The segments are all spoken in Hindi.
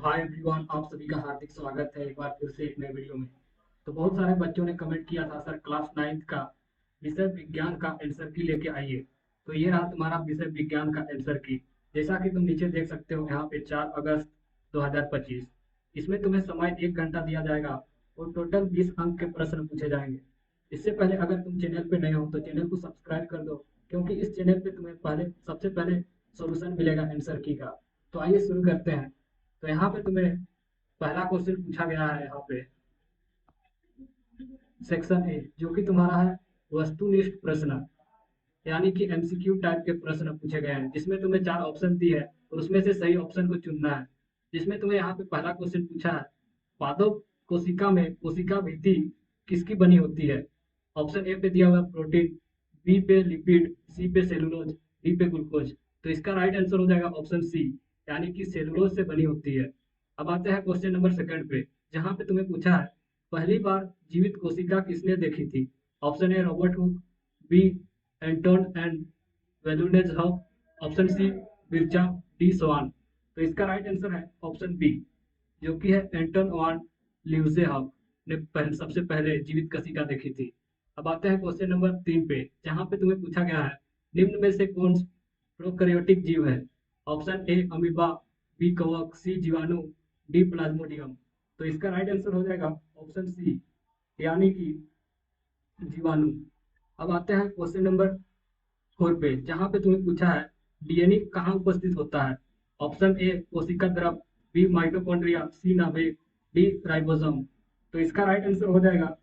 हाय एवरीवन, आप सभी का हार्दिक स्वागत है एक बार फिर से एक नए वीडियो में। तो बहुत सारे बच्चों ने कमेंट किया था, सर क्लास 9th का विषय विज्ञान का आंसर की लेके आइए। तो ये रहा तुम्हारा विषय विज्ञान का आंसर की। जैसा कि तुम नीचे देख सकते हो यहाँ पे 4 अगस्त 2025। इसमें तुम्हें समय 1 घंटा दिया जाएगा और टोटल 20 अंक के प्रश्न पूछे जाएंगे। इससे पहले अगर तुम चैनल पे नए हो तो चैनल को सब्सक्राइब कर दो, क्योंकि इस चैनल पे तुम्हें सबसे पहले सॉल्यूशन मिलेगा आंसर की का। तो आइए शुरू करते हैं। तो यहाँ पे तुम्हें पहला क्वेश्चन पूछा गया है यहाँ पे सेक्शन ए, जो कि तुम्हारा है वस्तुनिष्ठ प्रश्न, यानी कि एमसीक्यू टाइप के प्रश्न पूछे गए हैं, जिसमें तुम्हें 4 ऑप्शन दी है और उसमें से सही ऑप्शन को चुनना है। जिसमें तुम्हें यहाँ पे पहला क्वेश्चन पूछा है पादप कोशिका में कोशिका भित्ति किसकी बनी होती है। ऑप्शन ए पे दिया हुआ है प्रोटीन, बी पे लिपिड, सी पे सेलुलोज, डी पे ग्लूकोज। तो इसका राइट आंसर हो जाएगा ऑप्शन सी, यानी कि सेलुलोज से बनी होती है। अब आते हैं क्वेश्चन नंबर सेकंड पे, जहाँ पे तुम्हें पूछा है पहली बार जीवित कोशिका किसने देखी थी। Option A Robert Hooke, B Anton एंड वेलुनेज हक, ऑप्शन सी बिरचा, डी स्वान। तो इसका राइट आंसर है ऑप्शन बी, जो कि है एंटन वान ल्यूजे हक ने सबसे पहले जीवित कोशिका देखी थी। अब आते हैं क्वेश्चन नंबर 3 पे, जहाँ पे तुम्हें पूछा गया है निम्न में से कौन प्रोकैरियोटिक जीव है। ऑप्शन ए अमीबा, बी कवक, सी जीवाणु, डी प्लाज्मोडियम। तो इसका राइट आंसर हो जाएगा ऑप्शन सी, यानी कि जीवाणु। अब आते हैं क्वेश्चन नंबर 4 पे, जहाँ पे तुम्हें पूछा है डीएनए कहाँ उपस्थित होता है। ऑप्शन ए कोशिका द्रव, बी माइटोकॉन्ड्रिया, सी नाभिक, डी राइबोसोम। तो इसका राइट आंसर हो जाएगा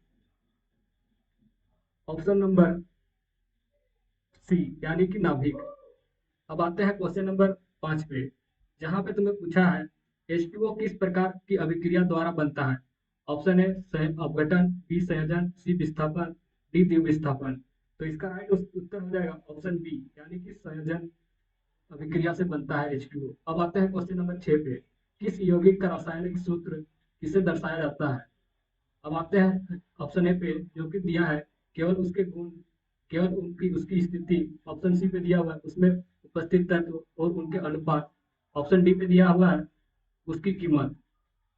ऑप्शन नंबर सी, यानी कि नाभिक। अब आते हैं क्वेश्चन नंबर 5 पे, जहाँ पे तुम्हें पूछा है H2O किस प्रकार की अभिक्रिया द्वारा बनता है। ऑप्शन ए अपघटन, बी संयोजन, सी विस्थापन, डी द्वितीय विस्थापन। तो इसका राइट उत्तर हो जाएगा ऑप्शन बी, यानी कि संयोजन अभिक्रिया से बनता है H2O। अब आते हैं क्वेश्चन नंबर 6 पे, किस यौगिक का रासायनिक सूत्र किसे दर्शाया जाता है। अब आते हैं ऑप्शन ए पे, जो कि दिया है केवल उसके गुण, केवल उनकी उसकी स्थिति। ऑप्शन सी पे दिया हुआ है उसमें उपस्थित तत्व और उनके अनुपात। ऑप्शन डी पे दिया हुआ है उसकी कीमत।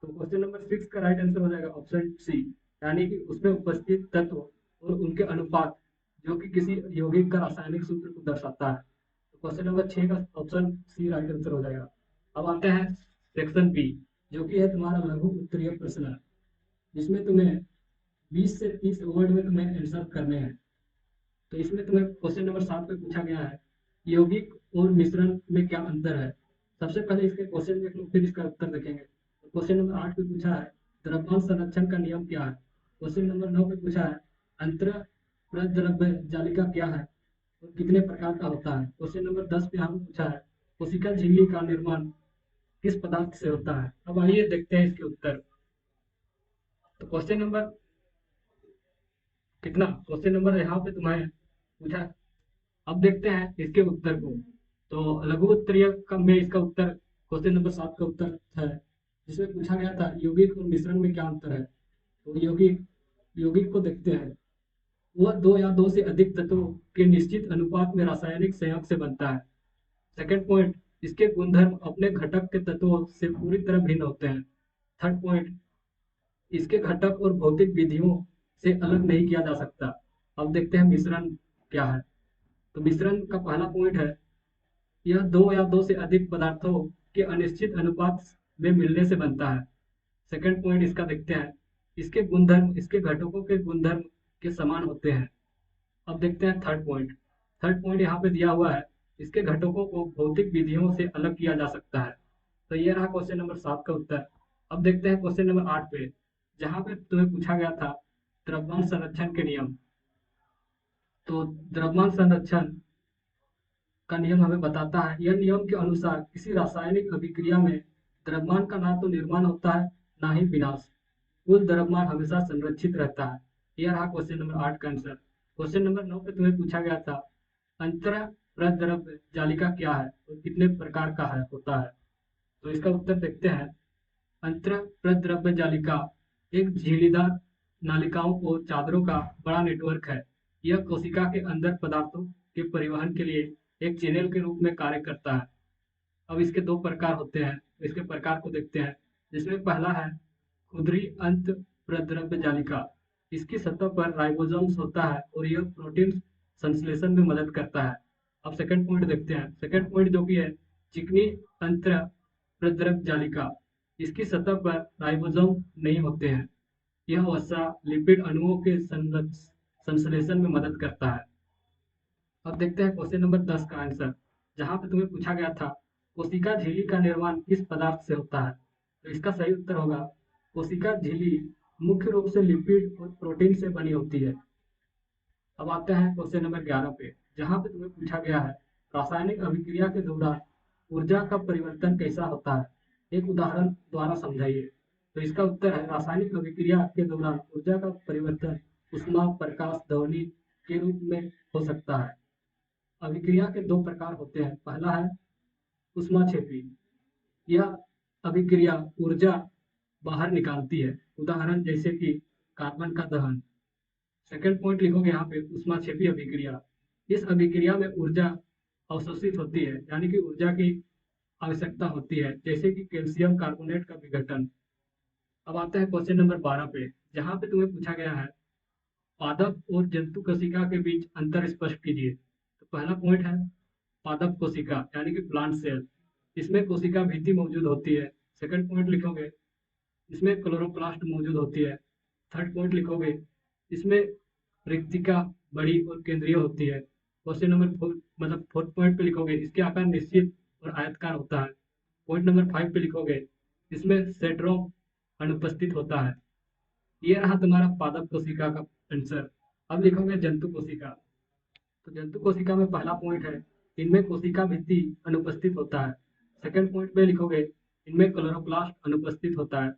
तो क्वेश्चन नंबर 6 का राइट आंसर हो जाएगा ऑप्शन सी, यानी कि उसमें उपस्थित तत्व और उनके अनुपात, जो कि किसी यौगिक का रासायनिक सूत्र को दर्शाता है। तो क्वेश्चन नंबर 6 का ऑप्शन सी राइट आंसर हो जाएगा। अब आते हैं सेक्शन बी, जो कि है तुम्हारा लघु उत्तरीय प्रश्न, जिसमें तुम्हें 20 से 30 वर्ड में तुम्हें आंसर करने हैं। तो इसमें तुम्हें क्वेश्चन नंबर 7 पे पूछा गया है यौगिक और मिश्रण में क्या अंतर है। सबसे पहले इसके क्वेश्चन देख लो, फिर इसका उत्तर देखेंगे। तो क्वेश्चन नंबर 8 पे पूछा है द्रव्यमान संरक्षण का नियम क्या है। क्वेश्चन नंबर 9 पे पूछा है अंतर प्रद्रव्य जालिका क्या है और कितने प्रकार का होता है। क्वेश्चन नंबर 10 पे हमें पूछा है कोशिका झिल्ली का निर्माण किस पदार्थ से होता है। अब आइए देखते हैं इसके उत्तर। तो क्वेश्चन नंबर कितना, क्वेश्चन नंबर यहाँ पे तुम्हें पूछा। अब देखते हैं इसके उत्तर को। तो लघु उत्तरीय का में इसका उत्तर क्वेश्चन नंबर 7 का उत्तर है, जिसमें पूछा गया था यौगिक और मिश्रण में क्या अंतर है। तो यौगिक यौगिक को देखते हैं, वह दो या दो से अधिक तत्वों के निश्चित अनुपात में रासायनिक संयोग से बनता है। सेकंड पॉइंट, इसके गुणधर्म अपने घटक के तत्वों से पूरी तरह भिन्न होते हैं। थर्ड पॉइंट, इसके घटक और भौतिक विधियों से अलग नहीं किया जा सकता। अब देखते हैं मिश्रण क्या है। तो मिश्रण का पहला पॉइंट है यह दो या दो से अधिक पदार्थों के अनिश्चित अनुपात में मिलने से बनता है। सेकंड पॉइंट इसका देखते हैं, इसके गुणधर्म इसके घटकों के गुणधर्म के समान होते हैं। अब देखते हैं थर्ड पॉइंट। थर्ड पॉइंट यहाँ पे दिया हुआ है इसके घटकों को भौतिक विधियों से अलग किया जा सकता है। तो ये रहा क्वेश्चन नंबर 7 का उत्तर। अब देखते हैं क्वेश्चन नंबर 8 पे, जहाँ पे तुम्हें पूछा गया था द्रव्यमान संरक्षण के नियम। तो द्रव्यमान संरक्षण का नियम हमें बताता है यह नियम के अनुसार किसी रासायनिक अभिक्रिया में द्रव्यमान का ना तो निर्माण होता है ना ही विनाश, कुल द्रव्यमान हमेशा संरक्षित रहता है। यह रहा क्वेश्चन नंबर 8 का आंसर। क्वेश्चन नंबर 9 पे तुम्हें पूछा गया था अंतः प्रद्रव्य जालिका क्या है और कितने प्रकार का है होता है। तो इसका उत्तर देखते हैं। अंतः प्रद्रव्य जालिका एक झिल्लीदार नालिकाओं और चादरों का बड़ा नेटवर्क है। यह कोशिका के अंदर पदार्थों के परिवहन के लिए एक चैनल के रूप में कार्य करता है। अब इसके दो प्रकार होते हैं, इसके प्रकार को देखते हैं। जिसमें पहला है खुदरी अंत प्रद्रव्य जालिका। इसकी सतह पर राइबोसोम्स होता है और यह प्रोटीन संश्लेषण में मदद करता है। अब सेकंड पॉइंट देखते हैं। सेकंड पॉइंट जो कि है चिकनी अंतर प्रद्रव्य जालिका। इसकी सतह पर राइबोसोम नहीं होते हैं। यह वसा लिपिड अणुओं के संश्लेषण में मदद करता है। अब देखते हैं क्वेश्चन नंबर 10 का आंसर, जहां पे तुम्हें पूछा गया था कोशिका झिल्ली का निर्माण किस पदार्थ से होता है। तो इसका सही उत्तर होगा कोशिका झिल्ली मुख्य रूप से लिपिड और प्रोटीन से बनी होती है। अब आते हैं क्वेश्चन नंबर 11 पे, जहां पे तुम्हें पूछा गया है रासायनिक अभिक्रिया के दौरान ऊर्जा का परिवर्तन कैसा होता है, एक उदाहरण द्वारा समझाइए। तो इसका उत्तर है रासायनिक अभिक्रिया के दौरान ऊर्जा का परिवर्तन ऊष्मा प्रकाश ध्वनि के रूप में हो सकता है। अभिक्रिया के दो प्रकार होते हैं। पहला है ऊष्माक्षेपी। यह अभिक्रिया ऊर्जा बाहर निकालती है, उदाहरण जैसे कि कार्बन का दहन। सेकंड पॉइंट लिखोगे यहाँ पे ऊष्माक्षेपी अभिक्रिया। इस अभिक्रिया में ऊर्जा अवशोषित होती है, यानी कि ऊर्जा की आवश्यकता होती है, जैसे कि कैल्शियम कार्बोनेट का विघटन। अब आते हैं क्वेश्चन नंबर 12 पे, जहाँ पे तुम्हें पूछा गया है पादप और जंतु कोशिका के बीच अंतर स्पष्ट कीजिए। तो पहला पॉइंट है पादप कोशिका यानी कि प्लांट सेल। इसमें कोशिका भित्ति मौजूद होती है। सेकंड पॉइंट लिखोगे इसमें क्लोरोप्लास्ट मौजूद होती है। थर्ड पॉइंट लिखोगे इसमें रिक्तिका बड़ी और केंद्रीय होती है। क्वेश्चन नंबर फोर्थ पॉइंट पे लिखोगे इसके आकार निश्चित और आयतकार होता है। पॉइंट नंबर 5 पे लिखोगे इसमें सेंट्रोम अनुपस्थित होता है। ये रहा तुम्हारा पादप कोशिका का आंसर। अब लिखोगे जंतु कोशिका। तो जंतु कोशिका में पहला पॉइंट है इनमें कोशिका भित्ति अनुपस्थित होता है। सेकंड पॉइंट पे लिखोगे इनमें क्लोरोप्लास्ट अनुपस्थित होता है।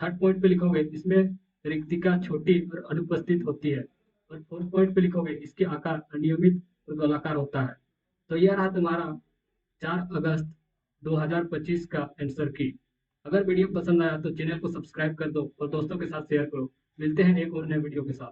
थर्ड पॉइंट पे लिखोगे इसमें रिक्तिका छोटी और अनुपस्थित होती है। और फोर्थ पॉइंट पे लिखोगे इसके आकार अनियमित और गोलाकार होता है। तो यह रहा तुम्हारा 4 अगस्त 2025 का आंसर की। अगर वीडियो पसंद आया तो चैनल को सब्सक्राइब कर दो और दोस्तों के साथ शेयर करो। मिलते हैं एक और नए वीडियो के साथ।